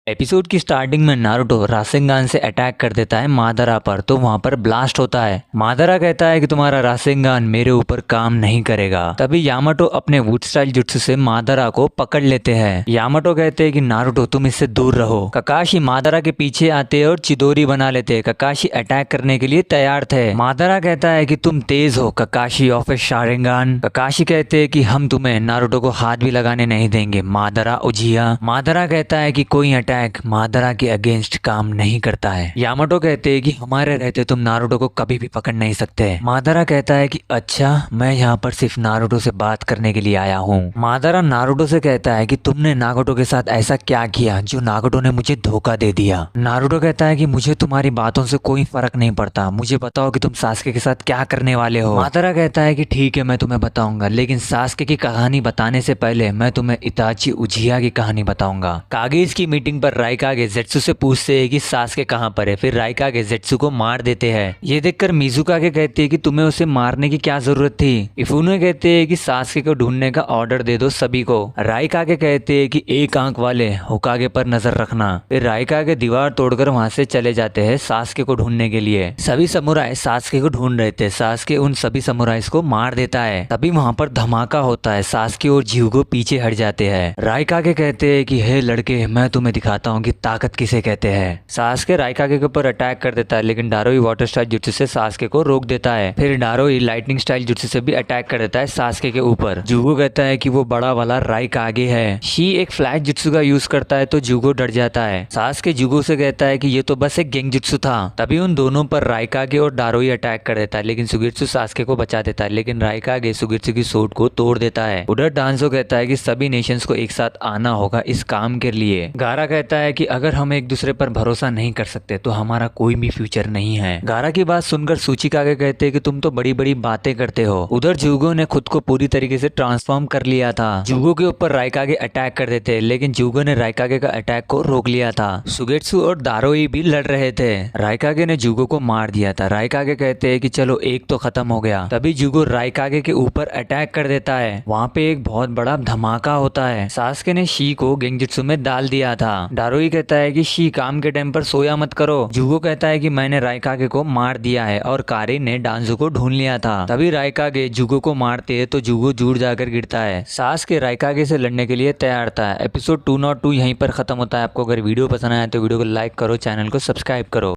Episode की starting में Naruto Rasengan से अटैक कर देता है मादरा पर, तो वहां पर ब्लास्ट होता है। मादरा कहता है कि तुम्हारा रासेंगान मेरे ऊपर काम नहीं करेगा। तभी यामाटो अपने वुड स्टाइल जुत्सु से मादरा को पकड़ लेते हैं। यामाटो कहते हैं कि नारुतो तुम इससे दूर रहो। ककाशी मादरा के पीछे आते हैं और चिदोरी बना लेते हैं। ककाशी अटैक करने के लिए तैयार थे। मादरा कहता है कि तुम तेज हो ककाशी ऑफ ए शारिंगान। ककाशी कहते हैं कि हम तुम्हें नारुतो को हाथ भी लगाने नहीं देंगे मादरा उजिया। मादरा कहता है कि कोई अटैक मादरा के अगेंस्ट काम नहीं करता है। यामाटो कहते हैं कि हमारे रहते तुम नारुतो को कभी भी पकड़ नहीं सकते। मादरा कहता है कि अच्छा, मैं यहाँ पर सिर्फ नारुतो से बात करने के लिए आया हूँ। मादरा नारुतो से कहता है कि तुमने नागोटो के साथ ऐसा क्या किया जो नागोटो ने मुझे धोखा दे दिया। नारुतो कहता है कि मुझे तुम्हारी बातों से कोई फर्क नहीं पड़ता, मुझे बताओ कि तुम सास्के के साथ क्या करने वाले हो। मादरा कहता है कि ठीक है, मैं तुम्हें बताऊंगा, लेकिन सास्के की कहानी बताने से पहले मैं तुम्हें इताची उजिया की कहानी बताऊंगा। कागेज की मीटिंग पर राइकागे जेत्सु से पूछते हैं कि सास्के कहाँ पर है। फिर राइकागे जेत्सु को मार देते हैं। ये देखकर मिजुकागे कहते हैं कि तुम्हें उसे मारने की क्या जरूरत थी। इफुने कहते हैं कि सास्के को ढूंढने का ऑर्डर दे दो सभी को। राइकागे कहते हैं कि एक आंख वाले होकागे पर नजर रखना। फिर राइकागे दीवार तोड़कर वहां से चले जाते हैं सास्के को ढूंढने के लिए। सभी समुराई सास्के को ढूंढ रहे थे। सास्के उन सभी समुराइज को मार देता है। तभी वहां पर धमाका होता है। सास्के और ज्यूगो पीछे हट जाते हैं। राइकागे कहते हैं कि हे लड़के, मैं तुम्हें दिखाता हूँ कि ताकत किसे कहते हैं। सास्के राइकागे के ऊपर अटैक कर देता है, लेकिन डारोई वाटर स्टाइल जुत्सु से सास्के को रोक देता है। फिर डारोई लाइटनिंग स्टाइल जुत्सु से भी अटैक कर देता है सास्के के ऊपर। जुगो कहता है कि वो बड़ा वाला राइकागे है। शी एक फ्लैश जुत्सु का यूज करता है तो जुगो डर जाता है। सास्के जुगो से कहता है कि ये तो बस एक गेंग जुत्सु था। तभी उन दोनों पर राइकागे और डारोई अटैक कर देता है, लेकिन सुगित्सु सास्के को बचा देता है। लेकिन राइकागे सुगित्सु की सोट को तोड़ देता है। उधर डांसो कहता है कि सभी नेशंस को एक साथ आना होगा इस काम के लिए। गारा कहता है कि अगर हम एक दूसरे पर भरोसा नहीं कर सकते तो हमारा कोई भी फ्यूचर नहीं है। गारा की बात सुनकर सूचिकागे कहते हैं कि तुम तो बड़ी बड़ी बातें करते हो। उधर जुगो ने खुद को पूरी तरीके से ट्रांसफॉर्म कर लिया था। जुगो के ऊपर राइकागे अटैक कर देते, लेकिन जुगो ने राइकागे का अटैक को रोक लिया था। सुगेत्सु और दारोई भी लड़ रहे थे। राइकागे ने जुगो को मार दिया था। राइकागे कहते हैं कि चलो एक तो खत्म हो गया। तभी जुगो राइकागे के ऊपर अटैक कर देता है। वहाँ पे एक बहुत बड़ा धमाका होता है। सास्के ने शी को गेंजुत्सु में डाल दिया था। डारोई कहता है कि शी काम के टाइम पर सोया मत करो। जुगो कहता है कि मैंने राइकागे को मार दिया है और कारी ने डांजो को ढूंढ लिया था। तभी राइकागे जुगो को मारते हैं तो जुगो जुड़ जाकर गिरता है। सास्के राइकागे से लड़ने के लिए तैयार था। एपिसोड 202 यहीं पर खत्म होता है। आपको अगर वीडियो पसंद आया तो वीडियो को लाइक करो, चैनल को सब्सक्राइब करो।